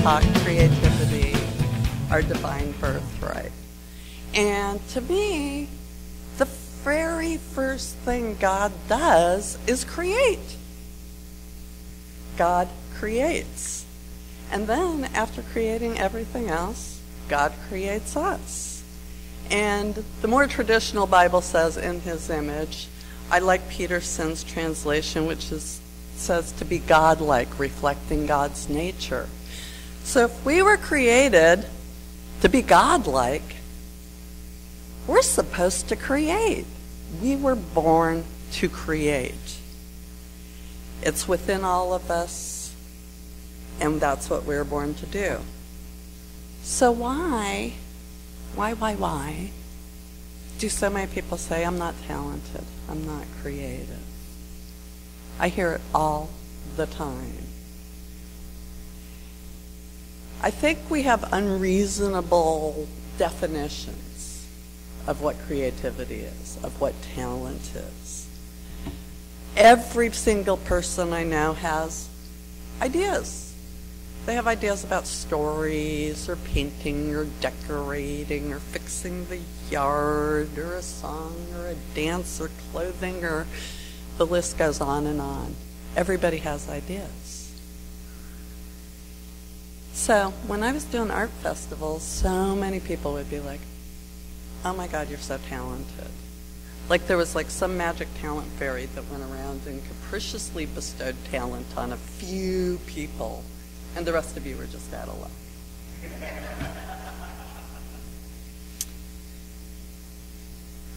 talk creativity, our divine birthright. And to me, the very first thing God does is create. God creates. And then after creating everything else, God creates us. And the more traditional Bible says in his image, I like Peterson's translation, which says to be godlike, reflecting God's nature. So if we were created to be godlike, we're supposed to create. We were born to create. It's within all of us, and that's what we're born to do. So why do so many people say, I'm not talented, I'm not creative? I hear it all the time. I think we have unreasonable definitions of what creativity is, of what talent is. Every single person I know has ideas. They have ideas about stories, or painting, or decorating, or fixing the yard, or a song, or a dance, or clothing, or the list goes on and on. Everybody has ideas. So when I was doing art festivals, so many people would be like, oh my God, you're so talented. Like there was like some magic talent fairy that went around and capriciously bestowed talent on a few people, and the rest of you were just out of luck.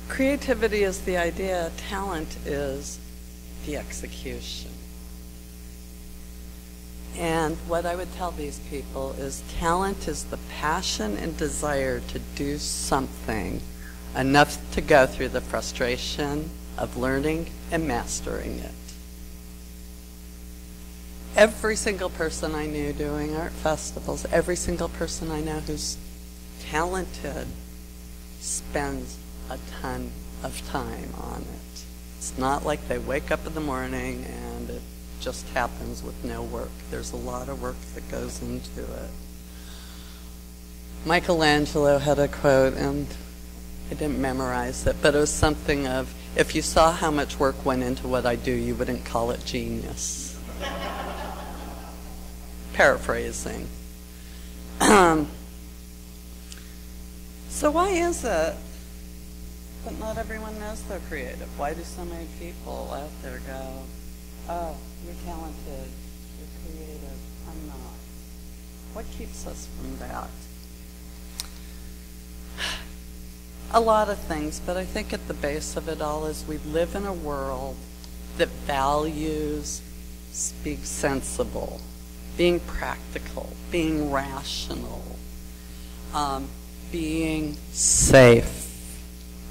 Creativity is the idea, talent is the execution. And what I would tell these people is talent is the passion and desire to do something enough to go through the frustration of learning and mastering it. Every single person I knew doing art festivals, every single person I know who's talented spends a ton of time on it. It's not like they wake up in the morning and it just happens with no work. There's a lot of work that goes into it. Michelangelo had a quote, and I didn't memorize it, but it was something of, if you saw how much work went into what I do, you wouldn't call it genius. Paraphrasing. So why is it that not everyone knows they're creative? Why do so many people out there go, oh, you're talented, you're creative, I'm not? What keeps us from that? A lot of things, but I think at the base of it all is we live in a world that values being sensible, being practical, being rational, being safe.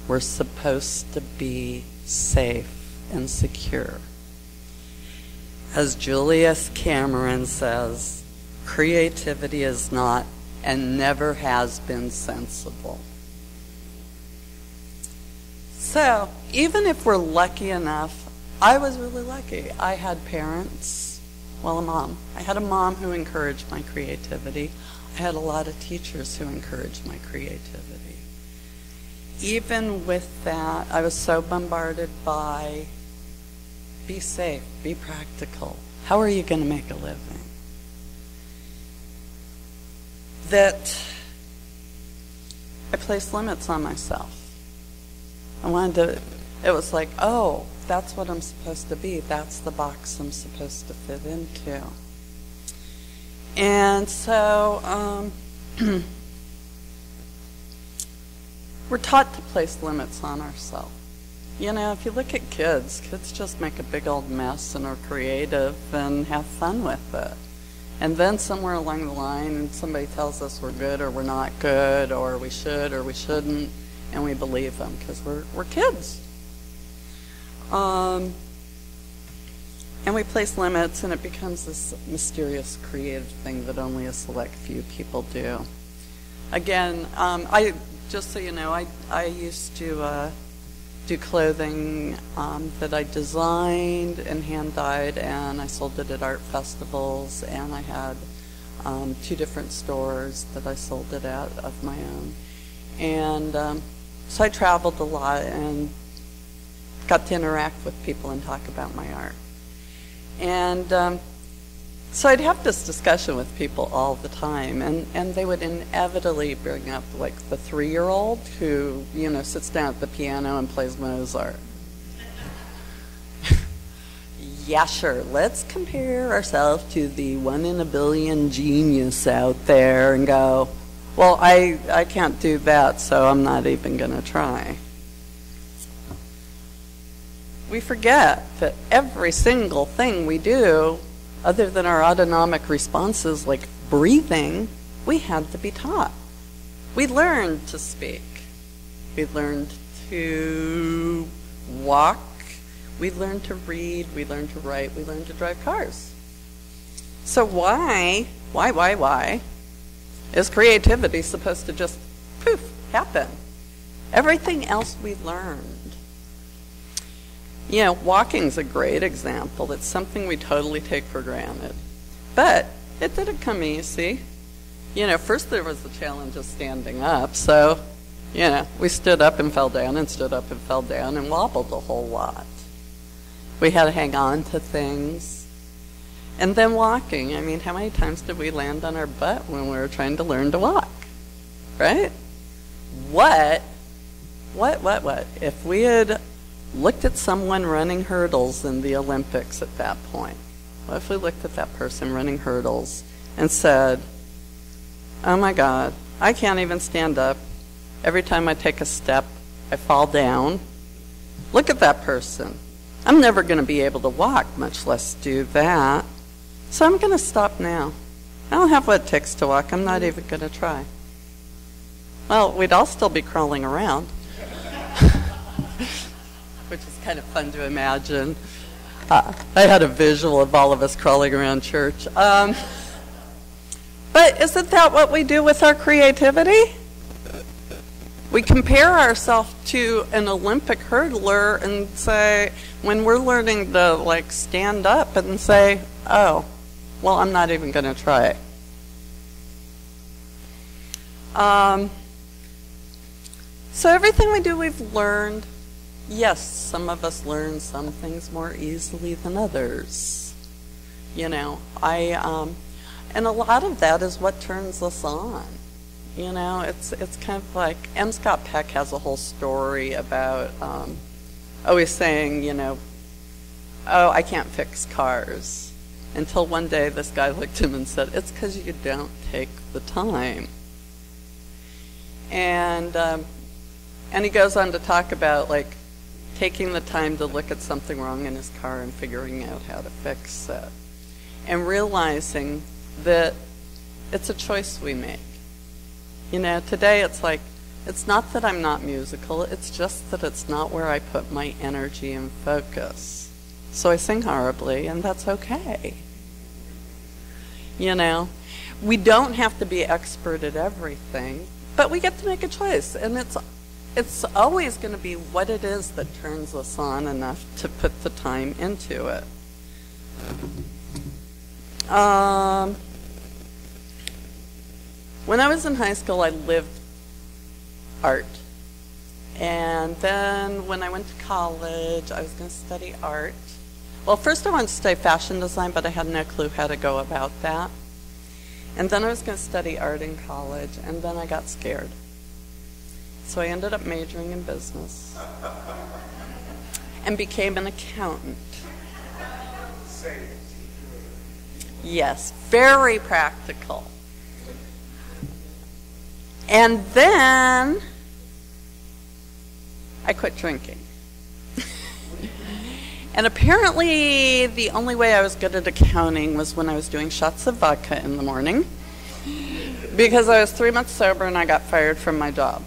We're supposed to be safe and secure. As Julius Cameron says, creativity is not and never has been sensible. So, even if we're lucky enough, I was really lucky. I had parents, well, a mom. I had a mom who encouraged my creativity. I had a lot of teachers who encouraged my creativity. Even with that, I was so bombarded by, be safe, be practical. How are you going to make a living? That I placed limits on myself. I wanted to, it was like, oh, that's what I'm supposed to be. That's the box I'm supposed to fit into. And so we're taught to place limits on ourselves. You know, if you look at kids just make a big old mess and are creative and have fun with it. And then somewhere along the line, somebody tells us we're good or we're not good, or we should or we shouldn't, and we believe them because we're kids. And we place limits, and it becomes this mysterious creative thing that only a select few people do. Again, just so you know, I used to do clothing that I designed and hand-dyed, and I sold it at art festivals, and I had 2 different stores that I sold it at of my own. And so I traveled a lot and got to interact with people and talk about my art. And so I'd have this discussion with people all the time, and they would inevitably bring up like the 3-year-old who, sits down at the piano and plays Mozart. Yeah, sure, let's compare ourselves to the 1 in a billion genius out there and go, well, I can't do that, so I'm not even going to try. We forget that every single thing we do, other than our autonomic responses like breathing, we had to be taught. We learned to speak. We learned to walk. We learned to read. We learned to write. We learned to drive cars. So why is creativity supposed to just poof, happen? Everything else we learned. Walking's a great example. It's something we totally take for granted. But it didn't come easy. First there was the challenge of standing up. So, we stood up and fell down and stood up and fell down and wobbled a whole lot. We had to hang on to things. And then walking. I mean, how many times did we land on our butt when we were trying to learn to walk? Right? What if we had looked at someone running hurdles in the Olympics at that point? What if we looked at that person running hurdles and said, oh my God, I can't even stand up. Every time I take a step, I fall down. Look at that person. I'm never going to be able to walk, much less do that. So I'm going to stop now. I don't have what it takes to walk. I'm not even going to try. Well, we'd all still be crawling around. Which is kind of fun to imagine. I had a visual of all of us crawling around church. But isn't that what we do with our creativity? We compare ourselves to an Olympic hurdler and say, when we're learning to stand up and say, oh, well, I'm not even going to try it. So everything we do, we've learned. Yes, some of us learn some things more easily than others. And a lot of that is what turns us on. It's kind of like M. Scott Peck has a whole story about always saying, oh, I can't fix cars. Until one day this guy looked at him and said, it's because you don't take the time. And he goes on to talk about taking the time to look at something wrong in his car and figuring out how to fix it. And realizing that it's a choice we make. Today it's not that I'm not musical, it's just that it's not where I put my energy and focus. So I sing horribly, and that's okay. We don't have to be expert at everything, but we get to make a choice, and it's always going to be what it is that turns us on enough to put the time into it. When I was in high school, I lived art. And then when I went to college, I was going to study art. Well, first I wanted to study fashion design, but I had no clue how to go about that. And then I was going to study art in college, and then I got scared. So I ended up majoring in business and became an accountant. Yes, very practical. And then I quit drinking. And apparently the only way I was good at accounting was when I was doing shots of vodka in the morning, because I was 3 months sober and I got fired from my job.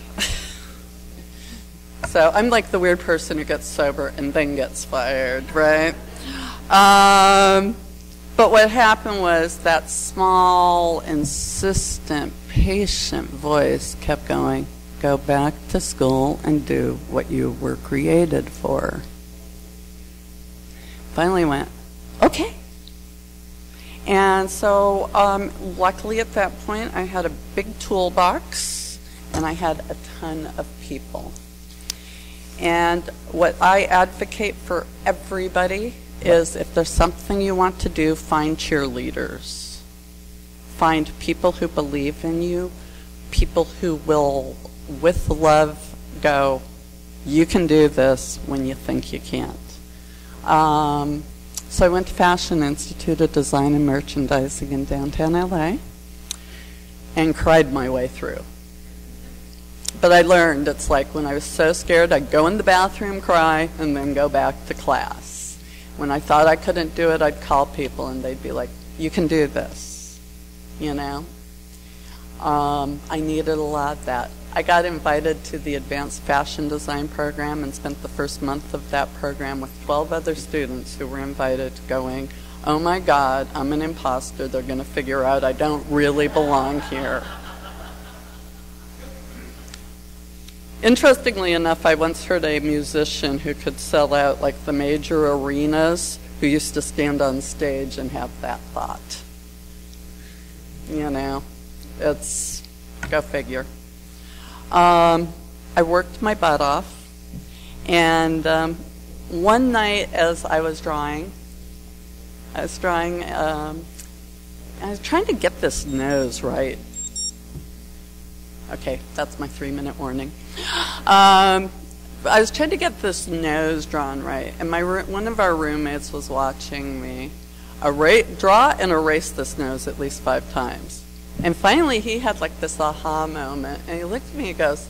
So I'm like the weird person who gets sober and then gets fired, right? But what happened was that small, insistent, patient voice kept going, go back to school and do what you were created for. Finally went, okay. And so luckily at that point I had a big toolbox and I had a ton of people. And what I advocate for everybody is if there's something you want to do, find cheerleaders. Find people who believe in you, people who will, with love, go, you can do this when you think you can't. So I went to Fashion Institute of Design and Merchandising in downtown LA and cried my way through. But I learned it's like when I was so scared, I'd go in the bathroom, cry, and then go back to class. When I thought I couldn't do it, I'd call people and they'd be like, you can do this, you know? I needed a lot of that. I got invited to the advanced fashion design program and spent the first month of that program with 12 other students who were invited going, oh my God, I'm an imposter. They're going to figure out I don't really belong here. Interestingly enough, I once heard a musician who could sell out like the major arenas who used to stand on stage and have that thought. You know, it's, go figure. I worked my butt off, and one night as I was trying to get this nose right. Okay, that's my 3-minute warning. I was trying to get this nose drawn right, and one of our roommates was watching me draw and erase this nose at least 5 times. And finally, he had like this aha moment, and he looked at me and goes,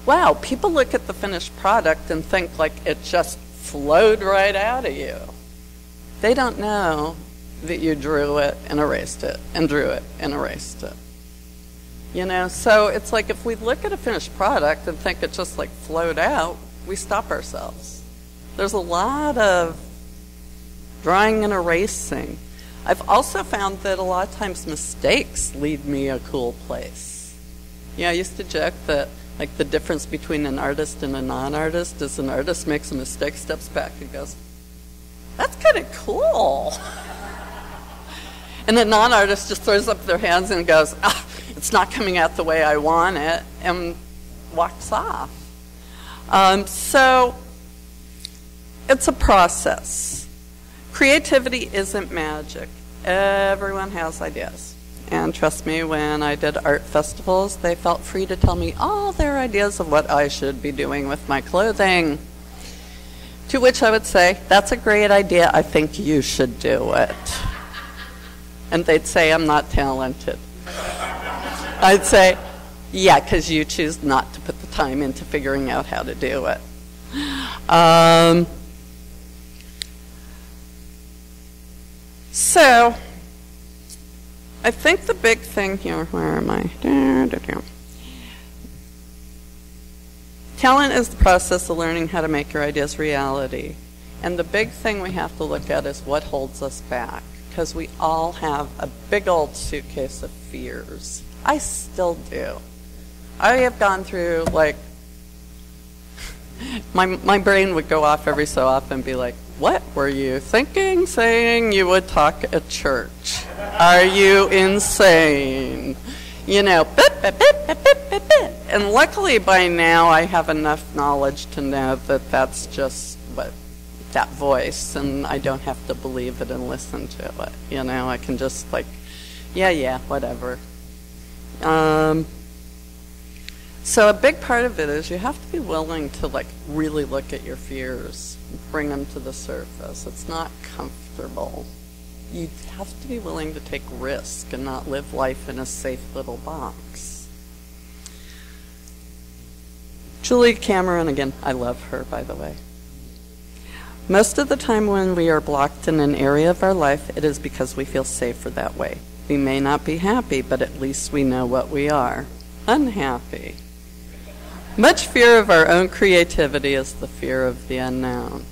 wow, people look at the finished product and think like it just flowed right out of you. They don't know that you drew it and erased it, and drew it and erased it. You know, so it's like if we look at a finished product and think it just like flowed out, we stop ourselves. There's a lot of drawing and erasing. I've also found that a lot of times mistakes lead me a cool place. Yeah, I used to joke that like the difference between an artist and a non-artist is an artist makes a mistake, steps back and goes, that's kind of cool. And a non-artist just throws up their hands and goes, it's not coming out the way I want it, and walks off. So it's a process. Creativity isn't magic. Everyone has ideas. And trust me, when I did art festivals, they felt free to tell me all their ideas of what I should be doing with my clothing. To which I would say, that's a great idea. I think you should do it. And they'd say, I'm not talented. I'd say, yeah, because you choose not to put the time into figuring out how to do it. So, I think the big thing here, where am I? Talent is the process of learning how to make your ideas reality. And the big thing we have to look at is what holds us back. Because we all have a big old suitcase of fears. I still do. I have gone through, like, my brain would go off every so often and be like, what were you thinking, saying you would talk at church? Are you insane? You know, and luckily by now I have enough knowledge to know that that's just that voice, and I don't have to believe it and listen to it. You know, I can just like, yeah, whatever. So a big part of it is you have to be willing to like really look at your fears, bring them to the surface. It's not comfortable. You have to be willing to take risk and not live life in a safe little box. Julia Cameron, again, I love her, by the way. Most of the time when we are blocked in an area of our life, it is because we feel safer that way. We may not be happy, but at least we know what we are. Unhappy. Much fear of our own creativity is the fear of the unknown.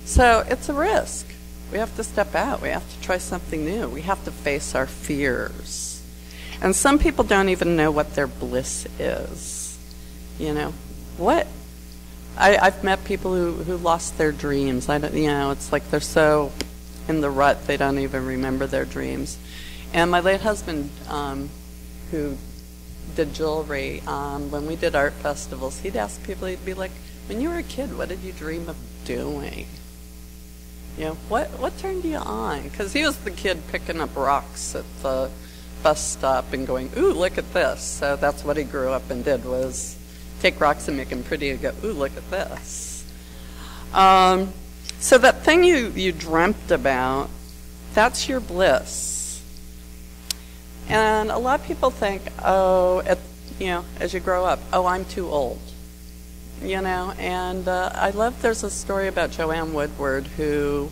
So it's a risk. We have to step out. We have to try something new. We have to face our fears. And some people don't even know what their bliss is. You know, what? I've met people who lost their dreams. It's like they're so in the rut. They don't even remember their dreams. And my late husband, who did jewelry, when we did art festivals, he'd ask people, he'd be like, when you were a kid, what did you dream of doing? You know, what turned you on? Because he was the kid picking up rocks at the bus stop and going, ooh, look at this. So that's what he grew up and did, was take rocks and make them pretty and go, ooh, look at this. So that thing you dreamt about, that's your bliss. And a lot of people think, as you grow up, I'm too old. And I love, there's a story about Joanne Woodward who,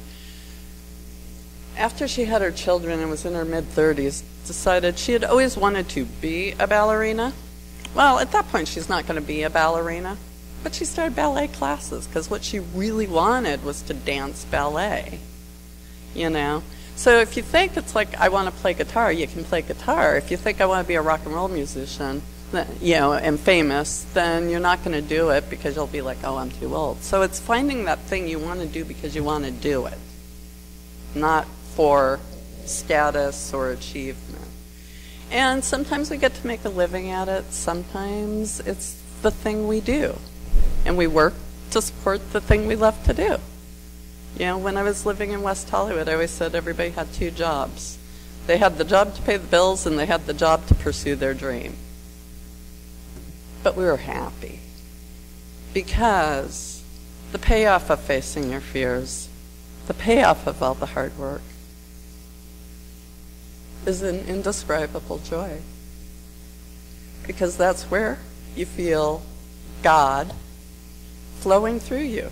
after she had her children and was in her mid-30s, decided she had always wanted to be a ballerina. Well, at that point, she's not going to be a ballerina, but she started ballet classes because what she really wanted was to dance ballet, So if you think it's like, I want to play guitar, you can play guitar. If you think I want to be a rock and roll musician, and famous, then you're not going to do it because you'll be like, oh, I'm too old. So it's finding that thing you want to do because you want to do it, not for status or achievement. And sometimes we get to make a living at it. Sometimes it's the thing we do. And we work to support the thing we love to do. When I was living in West Hollywood, I always said everybody had two jobs. They had the job to pay the bills, and they had the job to pursue their dream. But we were happy because the payoff of facing your fears, the payoff of all the hard work, is an indescribable joy. Because that's where you feel God flowing through you.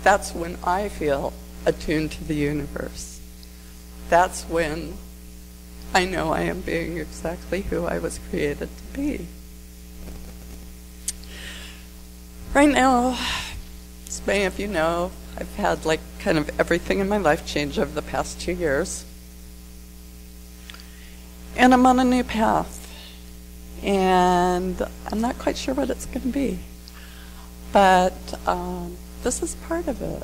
That's when I feel attuned to the universe. That's when I know I am being exactly who I was created to be. Right now, as many of you know, I've had kind of everything in my life change over the past 2 years. And I'm on a new path. And I'm not quite sure what it's going to be. But this is part of it,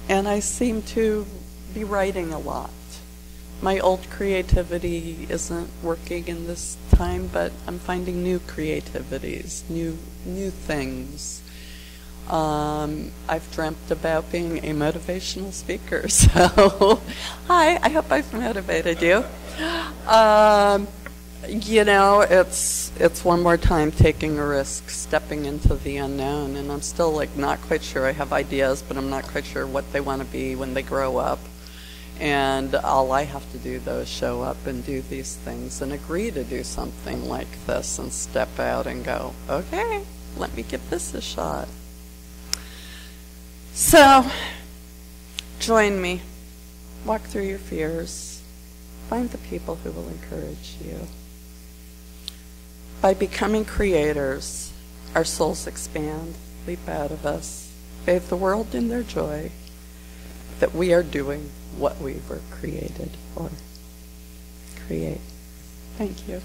And I seem to be writing a lot. My old creativity isn't working in this time, but I'm finding new creativities, new things. I've dreamt about being a motivational speaker, so hi, I hope I've motivated you. It's one more time taking a risk, stepping into the unknown, and I'm still not quite sure. I have ideas, but I'm not quite sure what they want to be when they grow up. And all I have to do, though, is show up and do these things and agree to do something like this and step out and go, okay, let me give this a shot. So, join me. Walk through your fears. Find the people who will encourage you. By becoming creators, our souls expand, leap out of us, bathe the world in their joy that we are doing what we were created for. Create. Thank you.